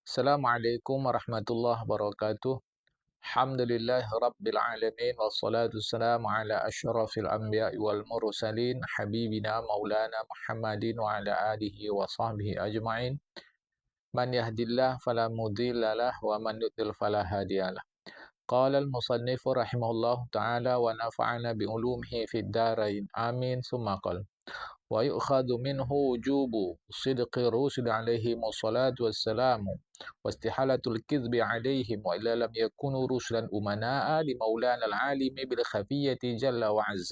Assalamualaikum warahmatullahi wabarakatuh. Alhamdulillah rabbil alamin wassalatu wassalamu ala asyrafil anbiya'i wal mursalin habibina maulana Muhammadin wa ala alihi wa sahbihi ajma'in. Man yahdillah fala mudilla lah wa man yudlil fala hadiyalah. Qala al-musannif rahimahullahu ta'ala wa nafa'ana bi ulumihi fid dharain. Amin. Summa qala ويؤخذ منه وجوب صدق الرسل عليهم الصلاة والسلام واستحالة الكذب عليهم وإلا لم يكونوا رسلا أمناء لمولانا العالم بالخفية جل وعز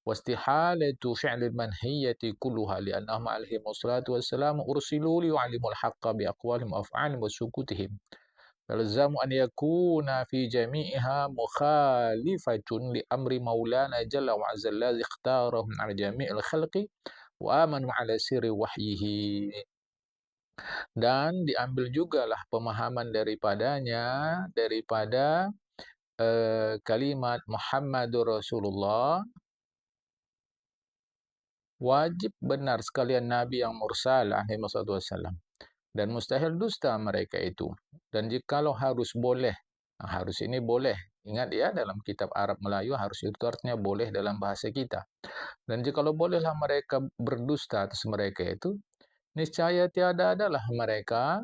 واستحالة فعل المنهية كلها لأنهم عليهم الصلاة والسلام أرسلوا ليعلموا الحق بأقوالهم وأفعالهم وسكوتهم فالزام أن يكون في جميعها مخالفة لأمر مولانا جل وعز الذي اختارهم على جميع الخلق وآمنوا على سر وحيه. Dan diambil jugalah pemahaman daripada kalimat Muhammadur Rasulullah, wajib benar sekalian Nabi yang mursal alaihi wassalam, dan mustahil dusta mereka itu. Dan jikalau harus boleh, harus ini boleh, ingat ya, dalam kitab Arab Melayu harus itu artinya boleh dalam bahasa kita. Dan jikalau bolehlah mereka berdusta atas mereka itu, niscaya tiada adalah mereka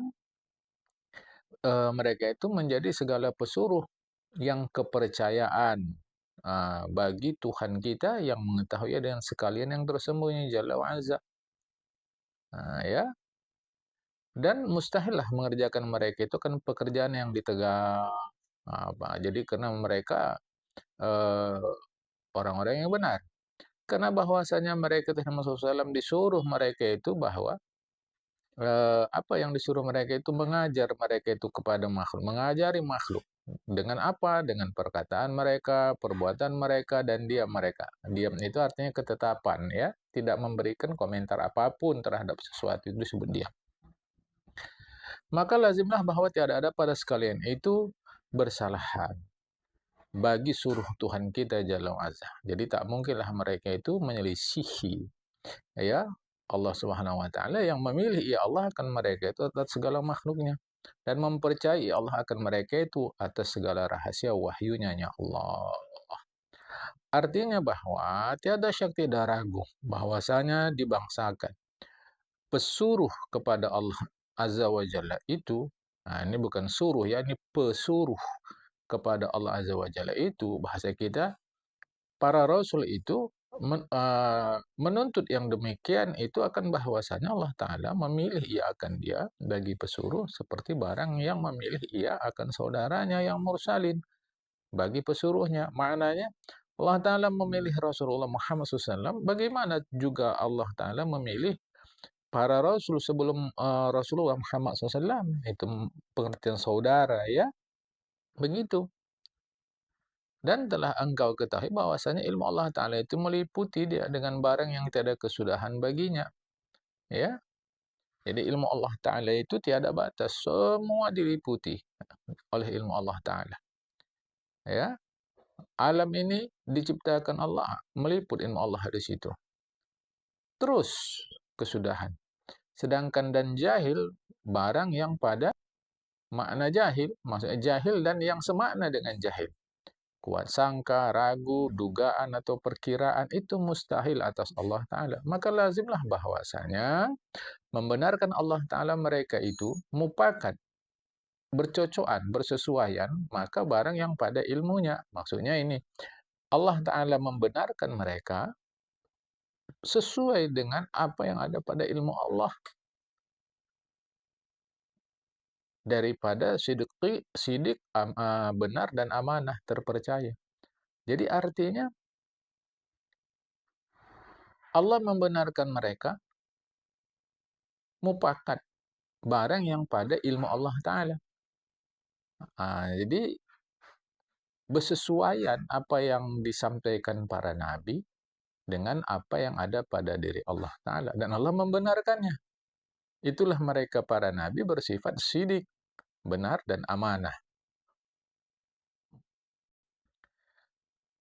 itu menjadi segala pesuruh yang kepercayaan bagi Tuhan kita yang mengetahui dengan sekalian yang tersembunyi Jalla wa'azza. Ya, dan mustahillah mengerjakan mereka itu kan pekerjaan yang ditegak. Jadi karena mereka orang-orang yang benar. Karena bahwasanya mereka Muhammad SAW disuruh mereka itu bahwa apa yang disuruh mereka itu mengajar mereka itu kepada makhluk, mengajari makhluk. Dengan apa? Dengan perkataan mereka, perbuatan mereka, dan diam mereka. Diam itu artinya ketetapan, ya. Tidak memberikan komentar apapun terhadap sesuatu itu disebut diam. Maka lazimlah bahwa tiada ada pada sekalian itu bersalahan bagi suruh Tuhan kita Jalla wa'azza. Jadi tak mungkinlah mereka itu menyelisihi, ya, Allah Subhanahu wa taala yang memilih ya Allah akan mereka itu atas segala makhluknya, dan mempercayai Allah akan mereka itu atas segala rahasia wahyunya ya Allah. Artinya bahwa tiada syak tiada ragu bahwasanya dibangsakan pesuruh kepada Allah Azza wa Jalla itu, ini bukan suruh ya, ini pesuruh kepada Allah Azza wa Jalla itu, bahasa kita, para rasul itu menuntut yang demikian itu akan bahwasanya Allah Ta'ala memilih ia akan dia bagi pesuruh seperti barang yang memilih ia akan saudaranya yang mursalin bagi pesuruhnya. Maknanya Allah Ta'ala memilih Rasulullah Muhammad SAW, bagaimana juga Allah Ta'ala memilih para rasul sebelum Rasulullah Muhammad SAW. Itu pengertian saudara, ya. Begitu. Dan telah engkau ketahui bahwasanya ilmu Allah Ta'ala itu meliputi dia dengan barang yang tiada kesudahan baginya. Ya. Jadi ilmu Allah Ta'ala itu tiada batas. Semua diliputi oleh ilmu Allah Ta'ala. Ya. Alam ini diciptakan Allah, meliput ilmu Allah di situ. Terus kesudahan. Sedangkan dan jahil, barang yang pada makna jahil, maksudnya jahil dan yang semakna dengan jahil. Kuat sangka, ragu, dugaan atau perkiraan itu mustahil atas Allah Ta'ala. Maka lazimlah bahwasanya membenarkan Allah Ta'ala mereka itu mupakat, bercocokan, bersesuaian, maka barang yang pada ilmunya. Maksudnya ini, Allah Ta'ala membenarkan mereka sesuai dengan apa yang ada pada ilmu Allah. Daripada sidik, benar dan amanah, terpercaya. Jadi artinya Allah membenarkan mereka mupakat barang yang pada ilmu Allah Ta'ala. Jadi bersesuaian apa yang disampaikan para nabi dengan apa yang ada pada diri Allah Ta'ala. Dan Allah membenarkannya. Itulah mereka para nabi bersifat sidik, benar dan amanah.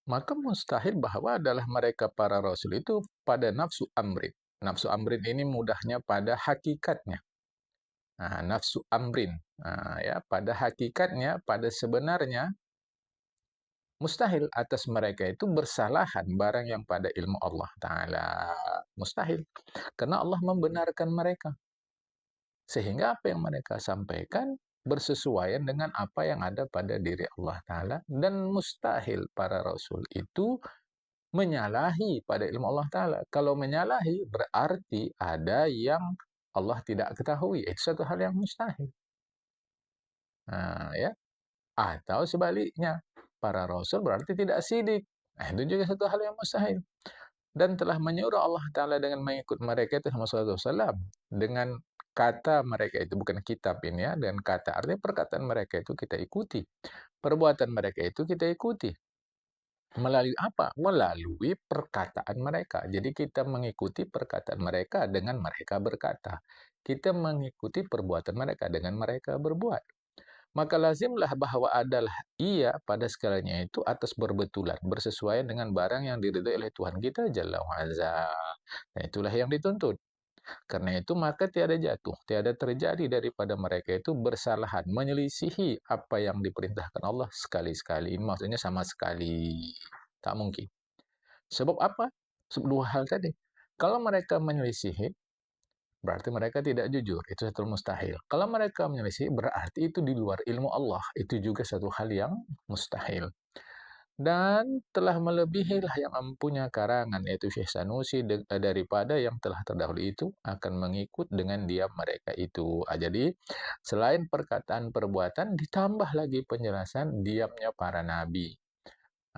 Maka mustahil bahwa adalah mereka para rasul itu pada nafsu amrin. Nafsu amrin ini mudahnya pada hakikatnya. nafsu amrin. Ya, pada hakikatnya, pada sebenarnya mustahil atas mereka itu bersalahan barang yang pada ilmu Allah Ta'ala. Mustahil. Karena Allah membenarkan mereka. Sehingga apa yang mereka sampaikan bersesuaian dengan apa yang ada pada diri Allah Ta'ala. Dan mustahil para Rasul itu menyalahi pada ilmu Allah Ta'ala. Kalau menyalahi berarti ada yang Allah tidak ketahui. Itu satu hal yang mustahil. Ya. Atau sebaliknya, para Rasul berarti tidak sidik. Itu juga satu hal yang mustahil. Dan telah menyuruh Allah Ta'ala dengan mengikut mereka itu Muhammad SAW. Dengan kata mereka itu, bukan kitab ini ya, dan kata artinya perkataan mereka itu kita ikuti. Perbuatan mereka itu kita ikuti. Melalui apa? Melalui perkataan mereka. Jadi kita mengikuti perkataan mereka dengan mereka berkata. Kita mengikuti perbuatan mereka dengan mereka berbuat. Maka lazimlah bahwa adalah ia pada skalanya itu atas berbetulan, bersesuaian dengan barang yang diridhoi oleh Tuhan kita Jalla wa'ala. Nah, itulah yang dituntut. Karena itu maka tiada jatuh, tiada terjadi daripada mereka itu bersalahan, menyelisihi apa yang diperintahkan Allah sekali-sekali. Maksudnya sama sekali. Tak mungkin. Sebab apa? Dua hal tadi. Kalau mereka menyelisihi, berarti mereka tidak jujur. Itu satu mustahil. Kalau mereka menyelisih, berarti itu di luar ilmu Allah. Itu juga satu hal yang mustahil. Dan telah melebihilah yang mempunyai karangan, yaitu Syekh Sanusi, daripada yang telah terdahulu itu akan mengikut dengan diam mereka itu. Jadi, selain perkataan perbuatan, ditambah lagi penjelasan diamnya para nabi.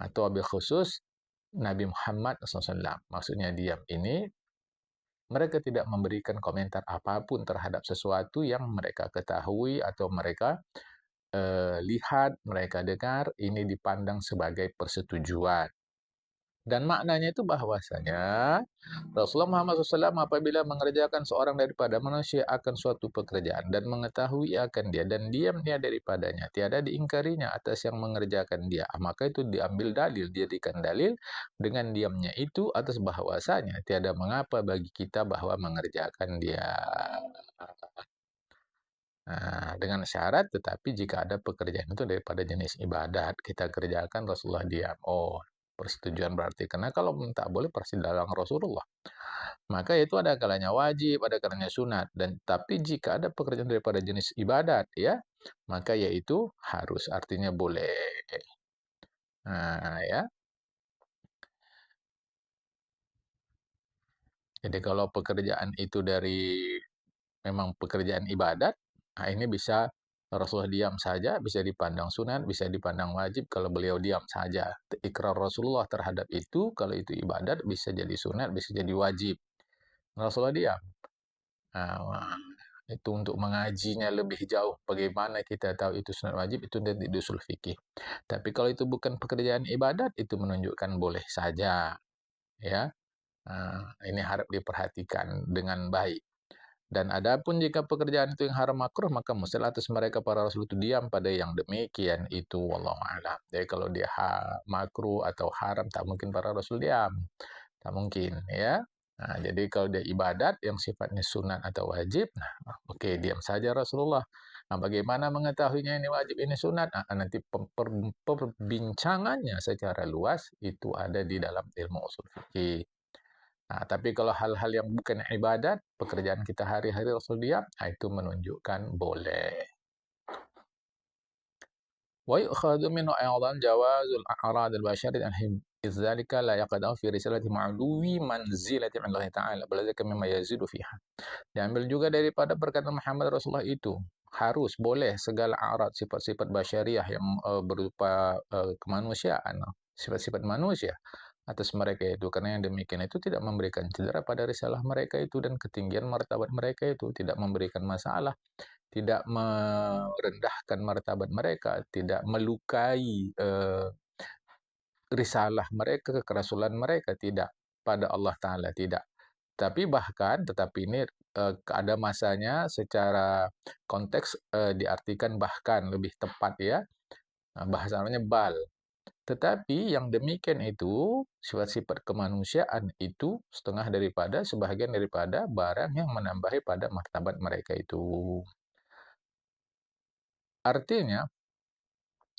Atau wabil khusus, Nabi Muhammad SAW. Maksudnya diam ini mereka tidak memberikan komentar apapun terhadap sesuatu yang mereka ketahui atau mereka lihat, mereka dengar, ini dipandang sebagai persetujuan. Dan maknanya itu bahwasanya Rasulullah Muhammad SAW apabila mengerjakan seorang daripada manusia akan suatu pekerjaan dan mengetahui akan dia dan diamnya daripadanya, tiada diingkarinya atas yang mengerjakan dia, maka itu diambil dalil, dijadikan dalil dengan diamnya itu atas bahwasanya tiada mengapa bagi kita bahwa mengerjakan dia. Dengan syarat, tetapi jika ada pekerjaan itu daripada jenis ibadat, kita kerjakan Rasulullah diam. Oh, persetujuan berarti. Karena kalau tak boleh pasti dalam Rasulullah. Maka itu ada kalanya wajib, ada kalanya sunat. Dan tapi jika ada pekerjaan daripada jenis ibadat, ya, maka yaitu harus, artinya boleh. Ya. Jadi kalau pekerjaan itu dari memang pekerjaan ibadat, ini bisa Rasulullah diam saja, bisa dipandang sunat, bisa dipandang wajib kalau beliau diam saja. Ikrar Rasulullah terhadap itu, kalau itu ibadat, bisa jadi sunat, bisa jadi wajib. Rasulullah diam. Itu untuk mengajinya lebih jauh. Bagaimana kita tahu itu sunat wajib, itu nanti di usul fikih. Tapi kalau itu bukan pekerjaan ibadat, itu menunjukkan boleh saja. Ya, ini harap diperhatikan dengan baik. Dan adapun jika pekerjaan itu yang haram makruh, maka mustahil atas mereka para rasul itu diam pada yang demikian itu, wallahu a'lam. Jadi kalau dia makruh atau haram, tak mungkin para rasul diam. Tak mungkin, ya. Jadi kalau dia ibadat yang sifatnya sunat atau wajib, oke, diam saja Rasulullah. Bagaimana mengetahuinya ini wajib, ini sunat? Nanti perbincangannya secara luas itu ada di dalam ilmu usul fikih. Tapi kalau hal-hal yang bukan ibadat, pekerjaan kita hari-hari Rasul diam, itu menunjukkan boleh. Wa yu'khadhu minhu aydan jawazul a'rad al-bashariyah anhum idzalika la yaqdahu fi risalati ma'luwi manzilati 'inda Allah Ta'ala baladzaka mimma yazidu fiha. Diambil juga daripada perkataan Muhammad Rasulullah itu, harus boleh segala a'rad, sifat-sifat basyariah yang berupa kemanusiaan, sifat-sifat manusia atas mereka itu, karena yang demikian itu tidak memberikan cedera pada risalah mereka itu dan ketinggian martabat mereka itu, tidak memberikan masalah, tidak merendahkan martabat mereka, tidak melukai risalah mereka, kerasulan mereka, tidak. Pada Allah Ta'ala, tidak. Tapi bahkan, tetapi ini ada masanya secara konteks diartikan bahkan, lebih tepat ya, bahasanya bal. Tetapi yang demikian itu, sifat-sifat kemanusiaan itu setengah daripada, sebahagian daripada barang yang menambahi pada martabat mereka itu. Artinya,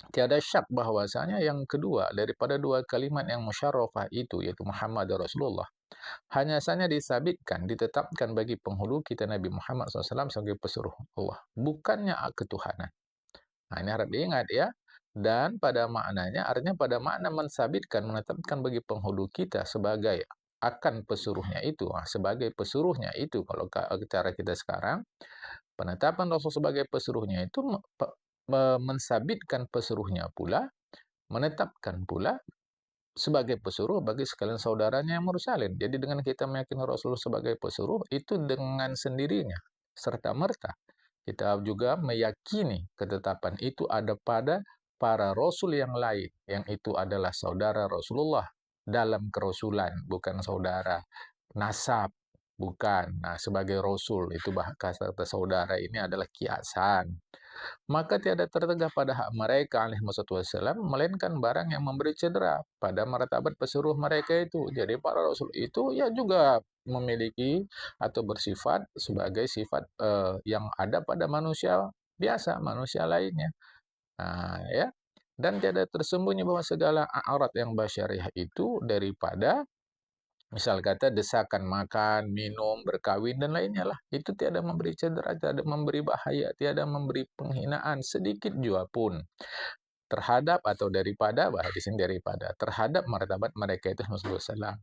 tiada syak bahwasanya yang kedua daripada dua kalimat yang musyarrafah itu, yaitu Muhammad dan Rasulullah, hanya saja disabitkan, ditetapkan bagi penghulu kita Nabi Muhammad SAW sebagai pesuruh Allah, bukannya ketuhanan. Nah, ini harap diingat ya. Dan pada maknanya, artinya pada makna mensabitkan, menetapkan bagi penghulu kita sebagai akan pesuruhnya itu, sebagai pesuruhnya itu, kalau cara kita sekarang, penetapan Rasul sebagai pesuruhnya itu mensabitkan pesuruhnya pula, menetapkan pula sebagai pesuruh bagi sekalian saudaranya yang mursalin. Jadi dengan kita meyakini Rasul sebagai pesuruh, itu dengan sendirinya, serta-merta, kita juga meyakini ketetapan itu ada pada para Rasul yang lain, yang itu adalah saudara Rasulullah dalam kerasulan, bukan saudara nasab, bukan. Nah, sebagai Rasul, itu bahasa kata saudara ini adalah kiasan. Maka tiada tertegah pada hak mereka alaihi wassalam, melainkan barang yang memberi cedera pada martabat pesuruh mereka itu. Jadi para rasul itu ya juga memiliki atau bersifat sebagai sifat yang ada pada manusia biasa, manusia lainnya. Nah, ya. Dan tiada tersembunyi bahwa segala aurat yang basyariah itu daripada misal kata desakan makan, minum, berkawin, dan lainnya lah. Itu tiada memberi cedera, tiada memberi bahaya, tiada memberi penghinaan sedikit jua pun terhadap atau daripada, di sini daripada, terhadap martabat mereka itu Rasulullah SAW.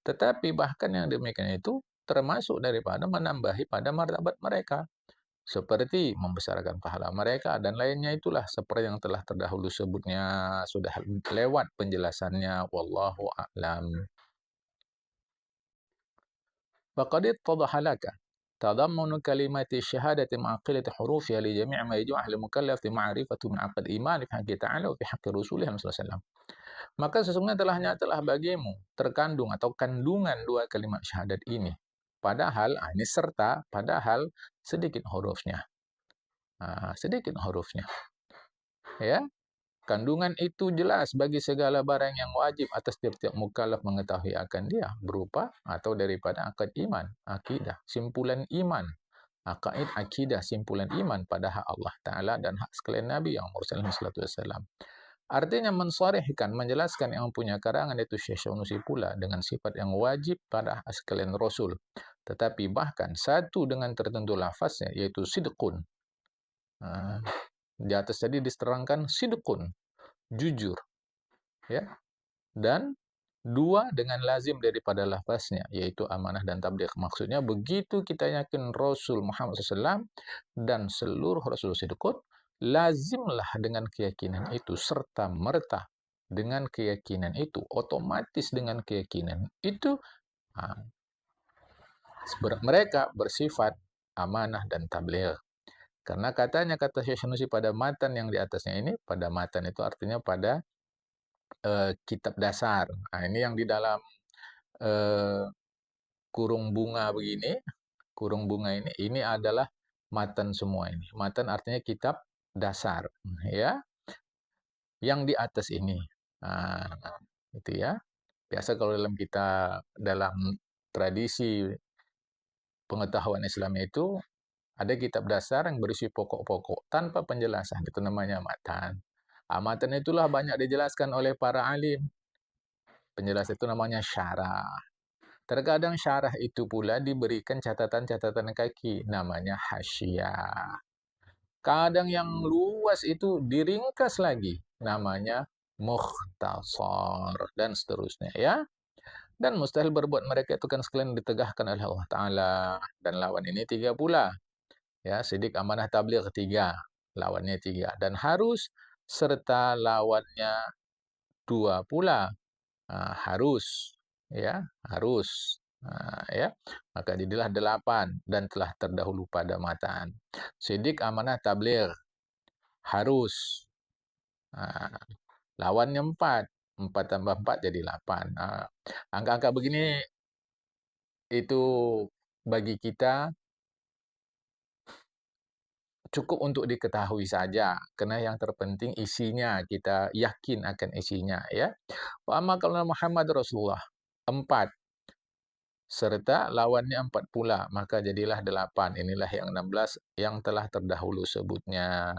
Tetapi bahkan yang demikian itu termasuk daripada menambahi pada martabat mereka. Seperti membesarkan pahala mereka dan lainnya itulah seperti yang telah terdahulu sebutnya, sudah lewat penjelasannya. Wallahu a'lam. فقد اتضح لك تضمن كلمة الشهادة مع قلة حروفها لجميع ما يجب على المكلف معرفة من عقد إيمان في حق تعالى وفي حق رسوله صلى الله عليه وسلم. Maka sesungguhnya telah nyatalah bagimu terkandung atau kandungan dua kalimat syahadat ini. Padahal, ini serta, padahal sedikit hurufnya. Sedikit hurufnya. Ya, kandungan itu jelas bagi segala barang yang wajib atas tiap-tiap mukallaf mengetahui akan dia, berupa atau daripada akad iman, akidah, simpulan iman, akaid, akidah, simpulan iman pada hak Allah Ta'ala dan hak sekalian Nabi yang Muhammad SAW. Artinya mensarihkan, menjelaskan yang mempunyai karangan yaitu Syekh Syunusi pula dengan sifat yang wajib pada hak sekalian Rasul. Tetapi bahkan satu dengan tertentu lafaznya yaitu sidqun. Di atas tadi diterangkan sidqun, jujur, ya. Dan dua dengan lazim daripada lafaznya yaitu amanah dan tabligh. Maksudnya begitu kita yakin Rasul Muhammad SAW dan seluruh Rasul sidqun, lazimlah dengan keyakinan itu serta merta dengan keyakinan itu, otomatis dengan keyakinan itu mereka bersifat amanah dan tabligh. Karena katanya kata Syekh Sanusi pada matan yang di atasnya ini, pada matan itu artinya pada kitab dasar. Nah, ini yang di dalam kurung bunga begini, kurung bunga ini adalah matan semua ini. Matan artinya kitab dasar, ya. Yang di atas ini. Nah, itu ya. Biasa kalau dalam tradisi pengetahuan Islam itu ada kitab dasar yang berisi pokok-pokok tanpa penjelasan, itu namanya matan. Matan itulah banyak dijelaskan oleh para alim. Penjelasan itu namanya syarah. Terkadang syarah itu pula diberikan catatan-catatan kaki, namanya hasyiah. Kadang yang luas itu diringkas lagi, namanya mukhtasar, dan seterusnya ya. Dan mustahil berbuat mereka itu kan sekalian ditegahkan oleh Allah Ta'ala. Dan lawan ini tiga pula. Ya, sidik, amanah, tabligh tiga. Lawannya tiga. Dan harus serta lawannya dua pula. Harus. Ya, harus. Ya, maka jadilah 8 dan telah terdahulu pada matan. Sidik, amanah, tabligh harus. Lawannya 4. 4 tambah 4 jadi 8. Angka-angka begini itu bagi kita cukup untuk diketahui saja, karena yang terpenting isinya, kita yakin akan isinya ya. Wa amma kalau Muhammad Rasulullah 4 serta lawannya 4 pula, maka jadilah 8. Inilah yang 16 yang telah terdahulu sebutnya.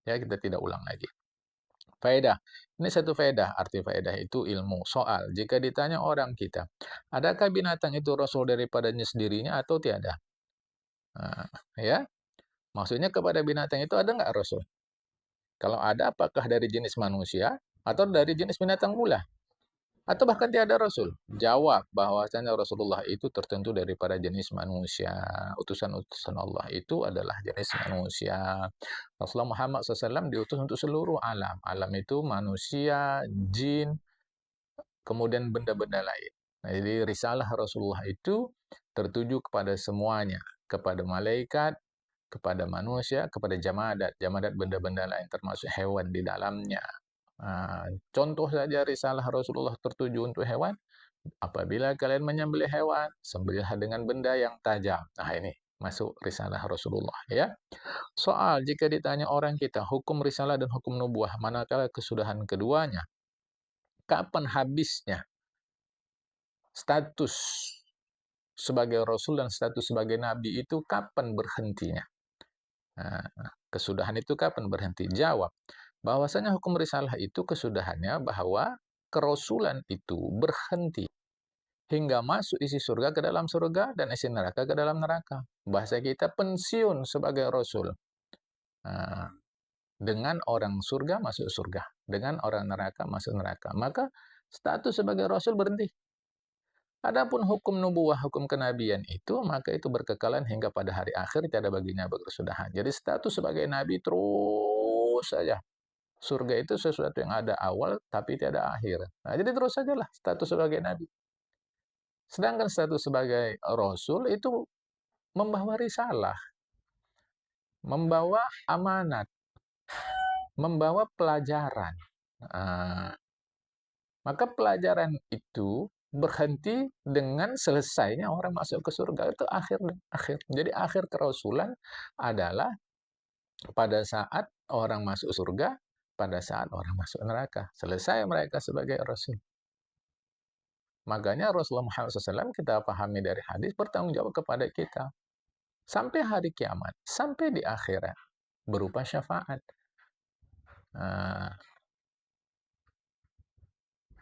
Ya, kita tidak ulang lagi. Faedah. Ini satu faedah. Arti faedah itu ilmu. Soal, jika ditanya orang kita, adakah binatang itu rasul daripadanya sendirinya atau tiada? Nah, ya, maksudnya kepada binatang itu ada nggak rasul? Kalau ada, apakah dari jenis manusia atau dari jenis binatang pula? Atau bahkan tiada rasul? Jawab bahwasanya Rasulullah itu tertentu daripada jenis manusia. Utusan-utusan Allah itu adalah jenis manusia. Rasulullah Muhammad SAW diutus untuk seluruh alam. Alam itu manusia, jin, kemudian benda-benda lain. Nah, jadi risalah Rasulullah itu tertuju kepada semuanya, kepada malaikat, kepada manusia, kepada jamadat, jamadat benda-benda lain termasuk hewan di dalamnya. Contoh saja risalah Rasulullah tertuju untuk hewan, apabila kalian menyembelih hewan, sembelihlah dengan benda yang tajam. Nah, ini masuk risalah Rasulullah, ya. Soal, jika ditanya orang kita, hukum risalah dan hukum nubuah, manakala kesudahan keduanya? Kapan habisnya status sebagai Rasul dan status sebagai Nabi itu, kapan berhentinya? Nah, kesudahan itu kapan berhenti? Jawab, bahwasanya hukum risalah itu kesudahannya bahwa kerasulan itu berhenti hingga masuk isi surga ke dalam surga dan isi neraka ke dalam neraka. Bahasa kita pensiun sebagai Rasul. Nah, dengan orang surga masuk surga, dengan orang neraka masuk neraka. Maka status sebagai Rasul berhenti. Adapun hukum nubuah, hukum kenabian itu, maka itu berkekalan hingga pada hari akhir, tiada baginya berkesudahan. Jadi status sebagai nabi terus saja. Surga itu sesuatu yang ada awal tapi tiada akhir. Nah, jadi terus sajalah status sebagai nabi. Sedangkan status sebagai rasul itu membawa risalah, membawa amanat, membawa pelajaran. Nah, maka pelajaran itu berhenti dengan selesainya orang masuk ke surga. Itu akhir. Jadi akhir kerasulan adalah pada saat orang masuk surga, pada saat orang masuk neraka. Selesai mereka sebagai rasul. Makanya Rasulullah Muhammad SAW kita pahami dari hadis bertanggung jawab kepada kita. Sampai hari kiamat, sampai di akhirat. Berupa syafaat.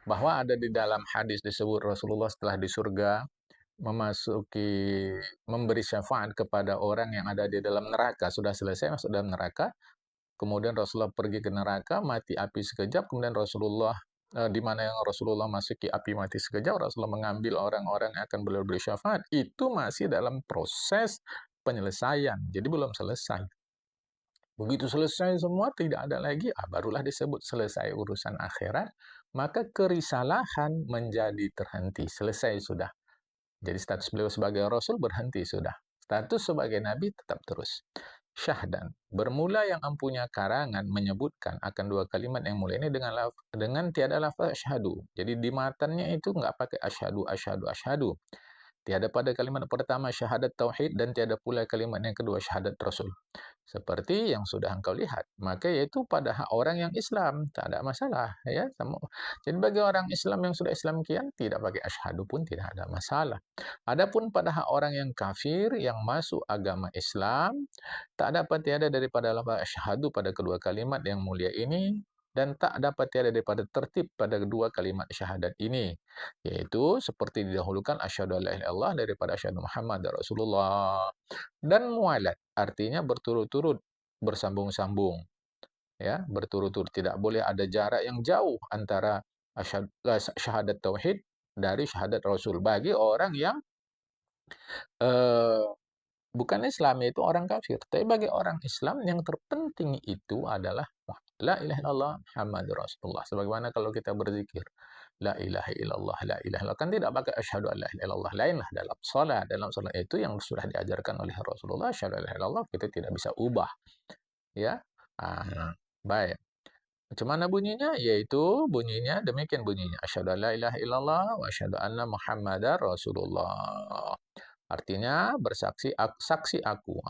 Bahwa ada di dalam hadis disebut Rasulullah setelah di surga, memberi syafaat kepada orang yang ada di dalam neraka. Sudah selesai masuk dalam neraka, kemudian Rasulullah pergi ke neraka, mati api sekejap, kemudian Rasulullah di mana yang Rasulullah masuki api mati sekejap, Rasulullah mengambil orang-orang yang akan beliau beri syafaat, itu masih dalam proses penyelesaian, jadi belum selesai. Begitu selesai semua, tidak ada lagi, barulah disebut selesai urusan akhirat, maka kerisalahan menjadi terhenti, selesai sudah. Jadi status beliau sebagai Rasul berhenti sudah. Status sebagai Nabi tetap terus. Syahdan, bermula yang empunya karangan menyebutkan akan dua kalimat yang mulia ini dengan tiada lafaz asyhadu. Jadi di matannya itu nggak pakai asyhadu, asyhadu, asyhadu. Tiada pada kalimat pertama syahadat tauhid dan tiada pula kalimat yang kedua syahadat Rasul. Seperti yang sudah engkau lihat, maka yaitu pada hak orang yang Islam, tak ada masalah. Ya. Jadi bagi orang Islam yang sudah Islam kian, tidak pakai asyhadu pun tidak ada masalah. Adapun pada hak orang yang kafir, yang masuk agama Islam, tak dapat tiada daripada lafaz asyhadu pada kedua kalimat yang mulia ini, dan tak dapat tiada daripada tertib pada kedua kalimat syahadat ini, yaitu seperti didahulukan asyhadu alla ilaha illallah daripada asyhadu Muhammad Rasulullah. Dan mualat artinya berturut-turut, bersambung-sambung, ya, berturut-turut, tidak boleh ada jarak yang jauh antara syahadat tauhid dari syahadat Rasul bagi orang yang eh, bukan Islam, yaitu orang kafir. Tapi bagi orang Islam yang terpenting itu adalah la ilaha illallah Muhammadur Rasulullah. Sebagaimana kalau kita berzikir, la ilaha illallah, la ilaha illallah. Kan tidak pakai asyhadu an la ilaha illallah. Lainlah dalam salat. Dalam salat itu yang sudah diajarkan oleh Rasulullah, asyhadu an la ilaha illallah, kita tidak bisa ubah. Ya. Baik. Macam mana bunyinya? Yaitu bunyinya demikian bunyinya. Asyhadu an la ilaha illallah wa asyhadu anna Muhammadar Rasulullah. Artinya saksi aku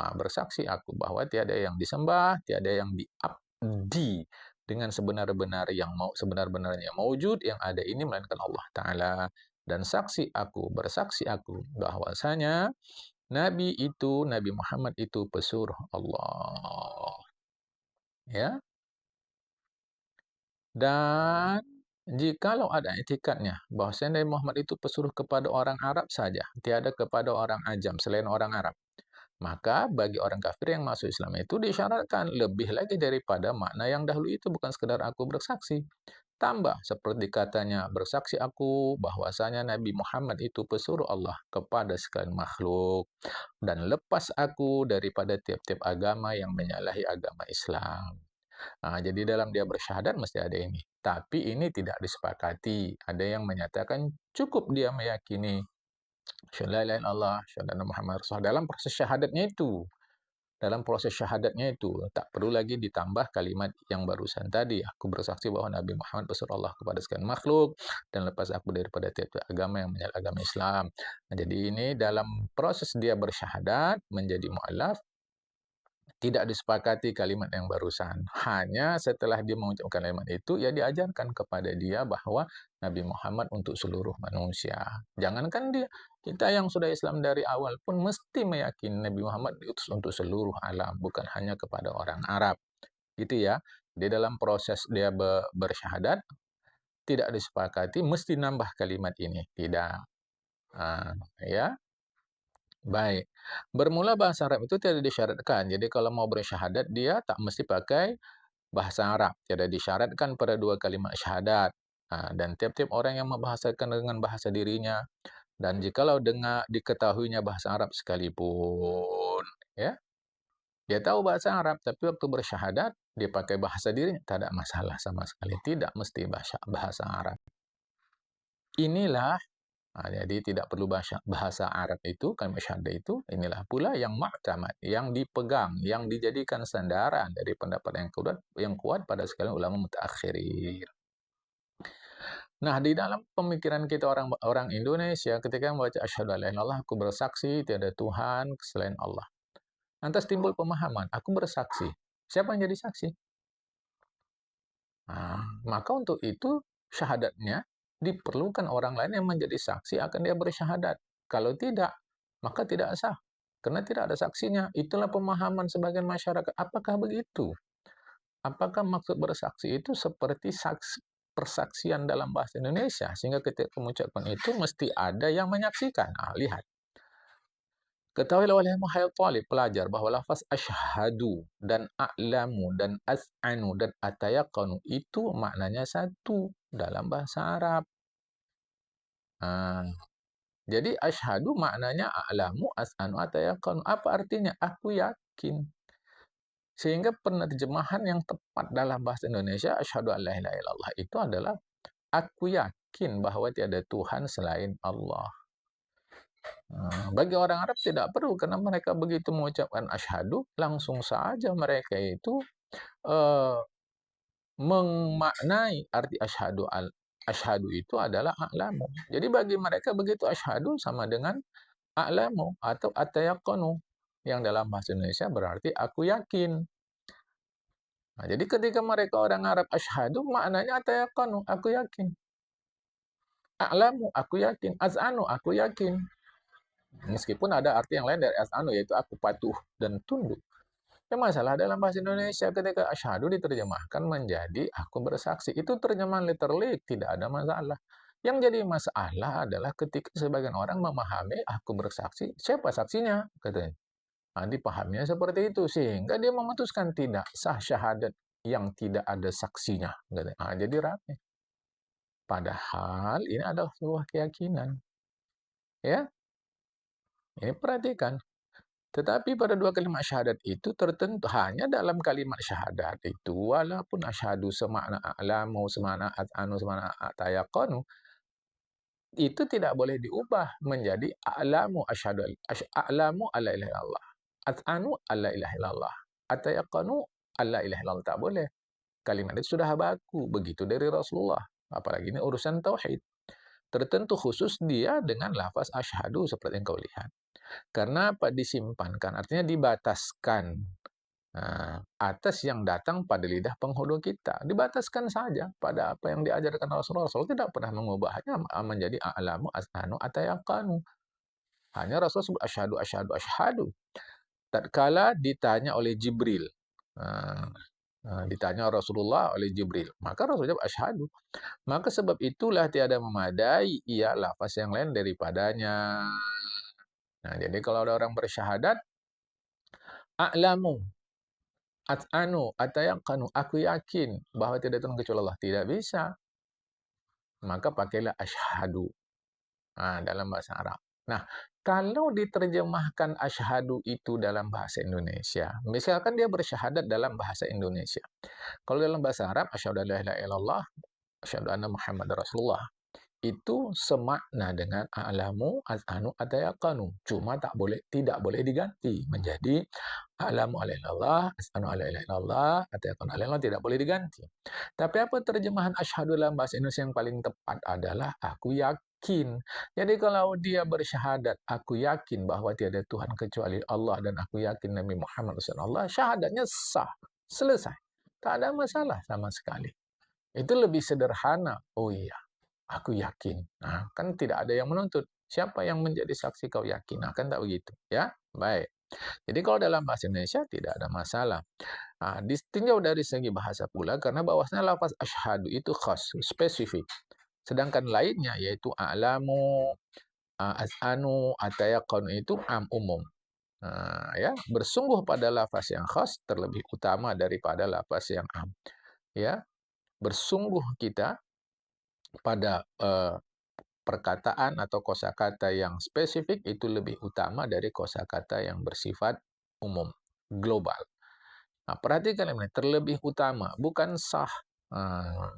bahwa tiada yang disembah, tiada yang diabdi dengan sebenar-benar yang sebenar-benarnya maujud yang ada ini melainkan Allah Ta'ala. Dan bersaksi aku bahwasanya Nabi Muhammad itu pesuruh Allah. ya. Dan jikalau ada itikadnya bahwasanya Nabi Muhammad itu pesuruh kepada orang Arab saja, tiada kepada orang ajam selain orang Arab, maka bagi orang kafir yang masuk Islam itu disyaratkan lebih lagi daripada makna yang dahulu itu, bukan sekedar aku bersaksi. Tambah seperti katanya, bersaksi aku bahwasanya Nabi Muhammad itu pesuruh Allah kepada sekalian makhluk, dan lepas aku daripada tiap-tiap agama yang menyalahi agama Islam. Jadi dalam dia bersyahadat mesti ada ini. Tapi ini tidak disepakati. Ada yang menyatakan cukup dia meyakini asyhadu la ilaha illallah, asyhadu anna Muhammad Rasulullah dalam proses syahadatnya itu. Dalam proses syahadatnya itu, tak perlu lagi ditambah kalimat yang barusan tadi. Aku bersaksi bahwa Nabi Muhammad pesuruh Allah kepada sekalian makhluk, dan lepas aku daripada tiap-tiap agama yang menyalahi agama Islam. Jadi ini dalam proses dia bersyahadat, menjadi mu'alaf, tidak disepakati kalimat yang barusan. Hanya setelah dia mengucapkan kalimat itu, ya diajarkan kepada dia bahwa Nabi Muhammad untuk seluruh manusia. Jangankan dia, kita yang sudah Islam dari awal pun mesti meyakini Nabi Muhammad diutus untuk seluruh alam, bukan hanya kepada orang Arab. Gitu ya. Di dalam proses dia bersyahadat, tidak disepakati mesti nambah kalimat ini. Tidak. Ya. Baik. Bermula bahasa Arab itu tidak disyaratkan. Jadi kalau mau bersyahadat dia tak mesti pakai bahasa Arab. Tidak disyaratkan pada dua kalimat syahadat. Dan tiap-tiap orang yang membahasakan dengan bahasa dirinya, dan jikalau dengar diketahuinya bahasa Arab sekalipun, ya, dia tahu bahasa Arab, tapi waktu bersyahadat dia pakai bahasa dirinya, tak ada masalah sama sekali. Tidak mesti bahasa Arab. Inilah. Jadi tidak perlu bahasa Arab itu, kalimat syahadat itu, inilah pula yang mu'tamad, yang dipegang, yang dijadikan sandaran dari pendapat yang kuat pada sekalian ulama mutaakhirin. Nah, di dalam pemikiran kita orang Indonesia, ketika membaca asyhadu alla ilaha illallah, aku bersaksi tiada Tuhan selain Allah. Lantas timbul pemahaman, aku bersaksi. Siapa yang jadi saksi? Maka untuk itu syahadatnya diperlukan orang lain yang menjadi saksi akan dia bersyahadat. Kalau tidak, maka tidak sah. Karena tidak ada saksinya. Itulah pemahaman sebagian masyarakat. Apakah begitu? Apakah maksud bersaksi itu seperti persaksian dalam bahasa Indonesia? Sehingga ketika mengucapkan itu mesti ada yang menyaksikan. Lihat. Ketahuilah oleh wahai talib pelajar bahwa lafaz asyhadu dan a'lamu dan as'anu dan atayaqanu itu maknanya satu dalam bahasa Arab. Jadi asyhadu maknanya a'lamu, as'anu, atayaqanu. Apa artinya? Aku yakin. Sehingga penerjemahan yang tepat dalam bahasa Indonesia asyhadu an la ilaha illallah itu adalah aku yakin bahwa tiada Tuhan selain Allah. Bagi orang Arab tidak perlu, karena mereka begitu mengucapkan asyhadu, langsung saja mereka itu memaknai arti asyhadu itu adalah a'lamu. Jadi bagi mereka begitu asyhadu sama dengan a'lamu atau atayaqanu, yang dalam bahasa Indonesia berarti aku yakin. Jadi ketika mereka orang Arab asyhadu, maknanya atayaqanu, aku yakin. A'lamu, aku yakin. Az'anu, aku yakin. Meskipun ada arti yang lain dari as'anu, yaitu aku patuh dan tunduk. Yang masalah dalam bahasa Indonesia ketika asyhadu diterjemahkan menjadi aku bersaksi. Itu terjemahan literally, tidak ada masalah. Yang jadi masalah adalah ketika sebagian orang memahami aku bersaksi, siapa saksinya? Katanya. Dipahaminya seperti itu, sehingga dia memutuskan tidak sah syahadat yang tidak ada saksinya. Katanya. Jadi rame. Padahal ini adalah sebuah keyakinan. Ya, ini perhatikan. Tetapi pada dua kalimat syahadat itu tertentu hanya dalam kalimat syahadat itu, walaupun asyhadu semakna a'lamu, semakna at'anu, semakna atayaqanu, itu tidak boleh diubah menjadi a'lamu a'lamu alla ilaha illallah, at'anu alla ilaha illallah, atayaqanu alla ilaha illallah, tak boleh. Kalimat itu sudah baku, begitu dari Rasulullah. Apalagi ini urusan tauhid. Tertentu khusus dia dengan lafaz asyhadu seperti yang kau lihat. Karena apa disimpankan? Artinya dibataskan atas yang datang pada lidah penghulu kita. Dibataskan saja pada apa yang diajarkan Rasulullah. Rasulullah tidak pernah mengubahnya menjadi a'lamu, as'anu, atayaqanu. Hanya Rasul sebut asyhadu, asyhadu, asyhadu. Tatkala ditanya oleh Jibril, Ditanya Rasulullah oleh Jibril. Maka Rasul jawab, asyhadu. Maka sebab itulah tiada memadai ia lafaz yang lain daripadanya. Nah, jadi kalau ada orang bersyahadat, a'lamu, at'anu, atayaqanu, aku yakin bahwa tidak Tuhan kecuali Allah. Tidak bisa. Maka pakailah asyhadu. Dalam bahasa Arab. Nah, kalau diterjemahkan asyhadu itu dalam bahasa Indonesia, misalkan dia bersyahadat dalam bahasa Indonesia. Kalau dalam bahasa Arab, asyhadu an la ilaha illallah, asyhadu anna Muhammad Rasulullah. Itu semakna dengan a'lamu, az'anu, atayaqanu. Cuma tidak boleh diganti menjadi a'lamu ala ilallah, az'anu ala ilallah, atayaqanu ala ilallah, tidak boleh diganti. Tapi apa terjemahan asyhadu dalam bahasa Indonesia yang paling tepat adalah aku yakin. Jadi kalau dia bersyahadat, aku yakin bahwa tiada Tuhan kecuali Allah dan aku yakin Nabi Muhammad Rasulullah, syahadatnya sah, selesai. Tak ada masalah sama sekali. Itu lebih sederhana. Oh iya, aku yakin. Nah, kan tidak ada yang menuntut. Siapa yang menjadi saksi kau yakin? Nah, kan tak begitu. Ya, baik. Jadi kalau dalam bahasa Indonesia tidak ada masalah. Ditinjau dari segi bahasa pula, karena bahwasanya lafaz asyhadu itu khas, spesifik. Sedangkan lainnya yaitu a'lamu, az'anu, atayaqanu itu umum. Ya, bersungguh pada lafaz yang khas terlebih utama daripada lafaz yang am. Ya, bersungguh kita pada perkataan atau kosakata yang spesifik itu lebih utama dari kosakata yang bersifat umum, global. Nah, perhatikan ini, terlebih utama, bukan sah.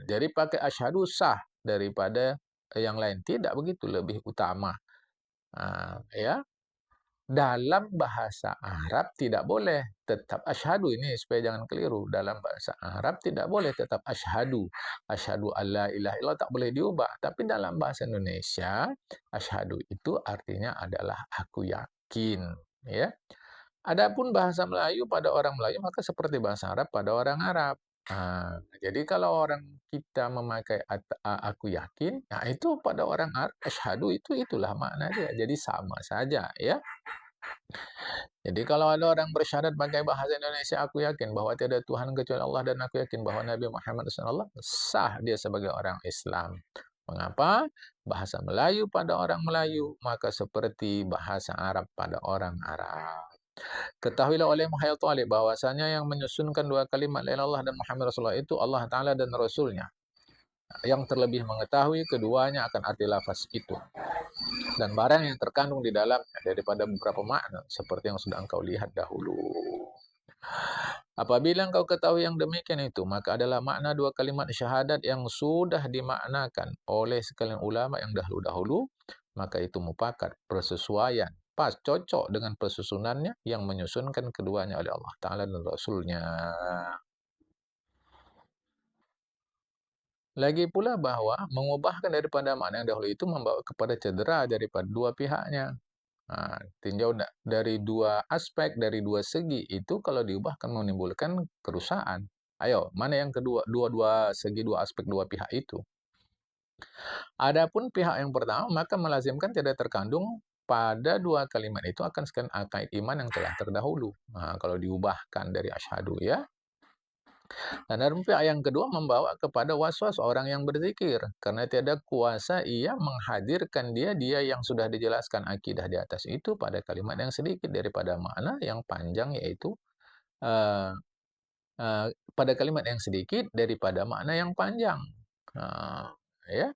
Jadi pakai asyhadu sah daripada yang lain. Tidak begitu, lebih utama. Ya, dalam bahasa Arab tidak boleh tetap asyhadu, ini supaya jangan keliru. Dalam bahasa Arab tidak boleh tetap asyhadu. Asyhadu alla ilaha illallah tak boleh diubah. Tapi dalam bahasa Indonesia, asyhadu itu artinya adalah aku yakin, ya. Adapun bahasa Melayu pada orang Melayu maka seperti bahasa Arab pada orang Arab. Jadi kalau orang kita memakai aku yakin, nah itu pada orang Arab asyhadu itulah makna dia. Jadi sama saja, ya. Jadi kalau ada orang bersyahadat pakai bahasa Indonesia, aku yakin bahwa tiada Tuhan kecuali Allah dan aku yakin bahwa Nabi Muhammad SAW sah dia sebagai orang Islam. Mengapa? Bahasa Melayu pada orang Melayu, maka seperti bahasa Arab pada orang Arab. Ketahuilah oleh Muhayyad Talib bahwasanya yang menyusunkan dua kalimat la ilaha illallah dan Muhammad Rasulullah itu Allah Ta'ala dan Rasulnya. Yang terlebih mengetahui keduanya akan arti lafaz itu. Dan barang yang terkandung di dalamnya daripada beberapa makna seperti yang sudah engkau lihat dahulu. Apabila engkau ketahui yang demikian itu, maka adalah makna dua kalimat syahadat yang sudah dimaknakan oleh sekalian ulama yang dahulu-dahulu, maka itu mufakat, persesuaian, pas, cocok dengan persusunannya yang menyusunkan keduanya oleh Allah Ta'ala dan Rasulnya. Lagi pula bahwa mengubahkan daripada makna yang dahulu itu membawa kepada cedera daripada dua pihaknya. Tinjau dari dua aspek, dari dua segi, itu kalau diubah akan menimbulkan kerusakan. Ayo, mana yang kedua? Dua segi, dua aspek, dua pihak itu. Adapun pihak yang pertama, maka melazimkan tidak terkandung pada dua kalimat itu akan sekalian akad iman yang telah terdahulu. Kalau diubahkan dari asyhadu, ya. Dan dalam pihak yang kedua membawa kepada waswas orang yang berzikir. Karena tiada kuasa ia menghadirkan dia yang sudah dijelaskan akidah di atas itu pada kalimat yang sedikit daripada makna yang panjang, yaitu uh, pada kalimat yang sedikit daripada makna yang panjang. Ya,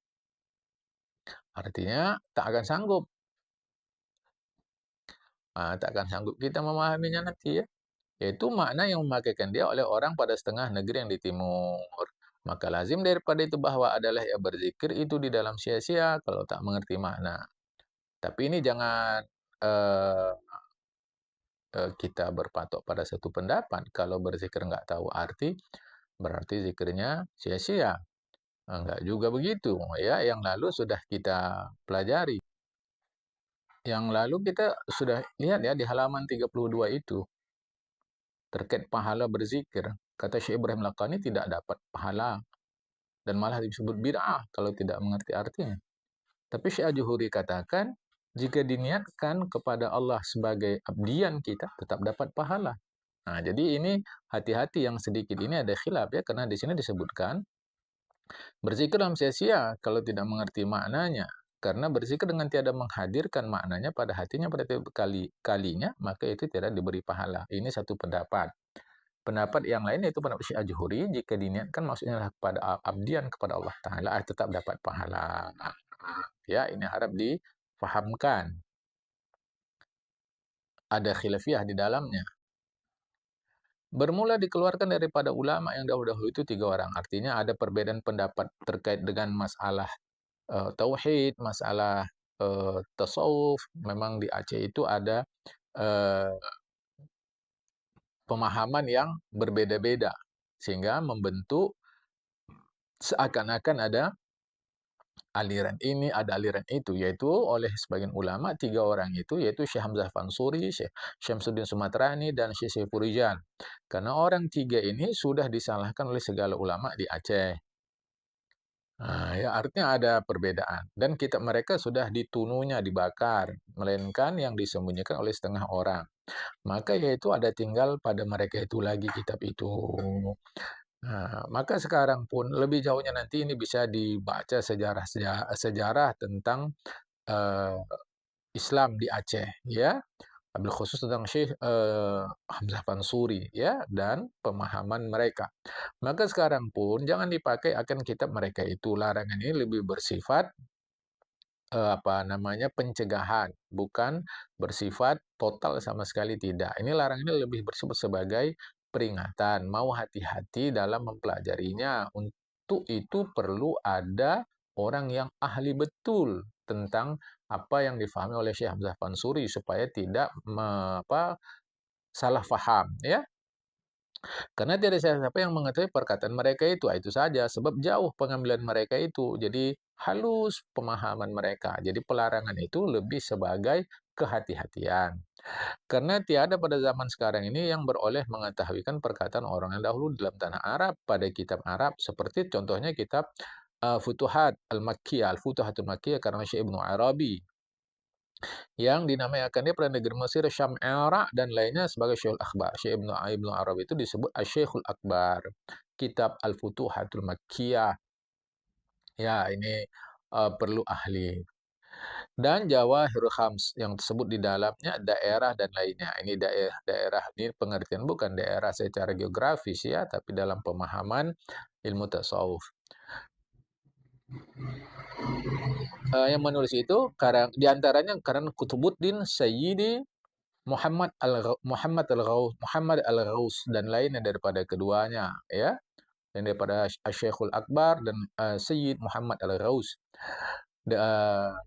artinya tak akan sanggup. Tak akan sanggup kita memahaminya nanti, ya. Yaitu makna yang memakaikan dia oleh orang pada setengah negeri yang di timur. Maka lazim daripada itu bahwa adalah yang berzikir itu di dalam sia-sia kalau tak mengerti makna. Tapi ini jangan kita berpatok pada satu pendapat. Kalau berzikir nggak tahu arti, berarti zikirnya sia-sia. Enggak juga begitu, ya. Yang lalu sudah kita pelajari. Yang lalu kita sudah lihat, ya, di halaman 32 itu. Terkait pahala berzikir, kata Syekh Ibrahim Laqani tidak dapat pahala dan malah disebut bid'ah kalau tidak mengerti artinya. Tapi Syekh Al-Juhuri katakan, jika diniatkan kepada Allah sebagai abdian kita, tetap dapat pahala. Nah, jadi ini hati-hati yang sedikit ini ada khilaf ya, karena di sini disebutkan berzikir dalam sia-sia kalau tidak mengerti maknanya. Karena berzikir dengan tiada menghadirkan maknanya pada hatinya pada tiap kalinya, maka itu tidak diberi pahala. Ini satu pendapat. Pendapat yang lain yaitu pendapat Syekh Ajhuri, jika diniatkan maksudnya adalah kepada abdian kepada Allah Ta'ala, tetap dapat pahala. Ya, ini harap difahamkan. Ada khilafiyah di dalamnya. Bermula dikeluarkan daripada ulama yang dahulu-dahulu itu 3 orang. Artinya ada perbedaan pendapat terkait dengan masalah tauhid, masalah tasawuf. Memang di Aceh itu ada eh, pemahaman yang berbeda-beda, sehingga membentuk seakan-akan ada aliran ini, ada aliran itu, yaitu oleh sebagian ulama 3 orang itu, yaitu Syekh Hamzah Fansuri, Syekh Syamsuddin Sumatrani, dan Syekh Saiful Rijal. Karena orang 3 ini sudah disalahkan oleh segala ulama di Aceh. Nah, ya artinya ada perbedaan. Dan kitab mereka sudah ditununya, dibakar, melainkan yang disembunyikan oleh setengah orang. Maka yaitu ada tinggal pada mereka itu lagi kitab itu. Nah, maka sekarang pun lebih jauhnya nanti ini bisa dibaca sejarah tentang eh, Islam di Aceh, ya, wabil khusus tentang Syekh Hamzah Fansuri, ya, dan pemahaman mereka. Maka sekarang pun jangan dipakai akan kitab mereka itu. Larangan ini lebih bersifat apa namanya pencegahan, bukan bersifat total sama sekali tidak. Ini larangan ini lebih bersifat sebagai peringatan, mau hati-hati dalam mempelajarinya. Untuk itu perlu ada orang yang ahli betul tentang apa yang difahami oleh Syekh Hamzah Fansuri supaya tidak salah faham, ya. Karena tidak ada siapa yang mengetahui perkataan mereka itu saja. Sebab jauh pengambilan mereka itu. Jadi halus pemahaman mereka. Jadi pelarangan itu lebih sebagai kehati-hatian. Karena tiada pada zaman sekarang ini yang beroleh mengetahuikan perkataan orang yang dahulu dalam tanah Arab pada kitab Arab. Seperti contohnya kitab Futuhat Al-Makkiyah, Al-Futuhatul Makkiyah karena Syekh Ibnu Arabi yang dinamakan dia pada negeri Mesir, Syam, Iraq, dan lainnya sebagai Syekhul Akbar. Syekh Ibnu Arabi itu disebut Asy-Syekhul Akbar. Kitab Al-Futuhatul Makkiyah. Ya, ini perlu ahli. Dan Jawahirul Khams yang tersebut di dalamnya daerah dan lainnya. Ini daerah ini pengertian bukan daerah secara geografis ya, tapi dalam pemahaman ilmu tasawuf. Yang menulis itu di antaranya karena Kutubuddin Sayyidi Muhammad Al-Ghaus dan lainnya daripada keduanya, ya, dan daripada Asy-Syekhul Akbar dan Sayyid Muhammad Al-Ghaus,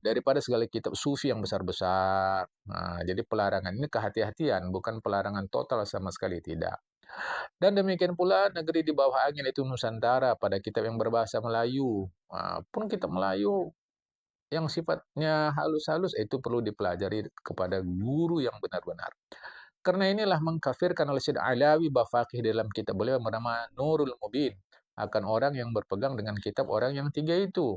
daripada segala kitab sufi yang besar-besar. Nah, jadi pelarangan ini kehati-hatian, bukan pelarangan total sama sekali tidak. Dan demikian pula negeri di bawah angin itu Nusantara pada kitab yang berbahasa Melayu. Pun kitab Melayu yang sifatnya halus-halus itu perlu dipelajari kepada guru yang benar-benar. Karena inilah mengkafirkan oleh Syed Alawi Bafaqih dalam kitab beliau yang bernama Nurul Mubin akan orang yang berpegang dengan kitab orang yang 3 itu.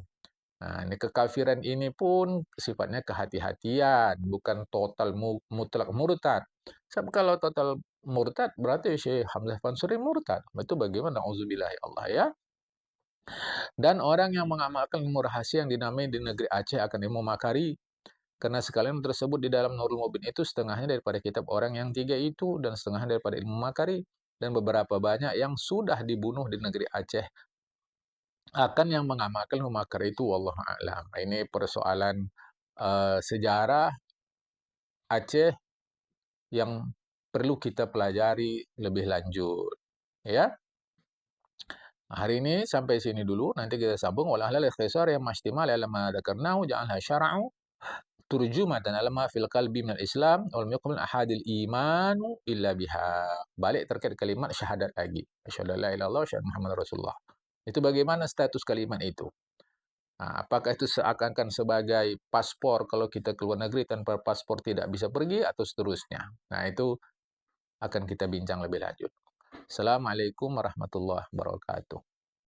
Nah, ini kekafiran ini pun sifatnya kehati-hatian, bukan total mutlak murtad. Sebab kalau total murtad berarti Syekh Hamzah Fansuri murtad. Itu bagaimana? Auzubillahi Allah, ya. Dan orang yang mengamalkan ilmu rahasia yang dinamai di negeri Aceh akan ilmu makari. Karena sekalian tersebut di dalam Nurul Mubin itu setengahnya daripada kitab orang yang 3 itu, dan setengahnya daripada ilmu makari. Dan beberapa banyak yang sudah dibunuh di negeri Aceh akan yang mengamalkan ilmu makari itu, wallahu a'lam. Ini persoalan sejarah Aceh yang perlu kita pelajari lebih lanjut. Ya. Hari ini sampai sini dulu, nanti kita sambung. Walahlal ikhtisar yang mastimal ala ma dzakarnahu ja'alha syara'u turjumatan ala ma fil qalbi minal Islam wal yuqbal ahadil imanu illa biha. Balik terkait kalimat syahadat lagi. Asyhadu an la ilaha illallah wa asyhadu Muhammad Rasulullah. Itu bagaimana status kalimat itu? Apakah itu seakan-akan sebagai paspor kalau kita keluar negeri tanpa paspor tidak bisa pergi atau seterusnya? Nah, itu akan kita bincang lebih lanjut. Assalamualaikum warahmatullahi wabarakatuh.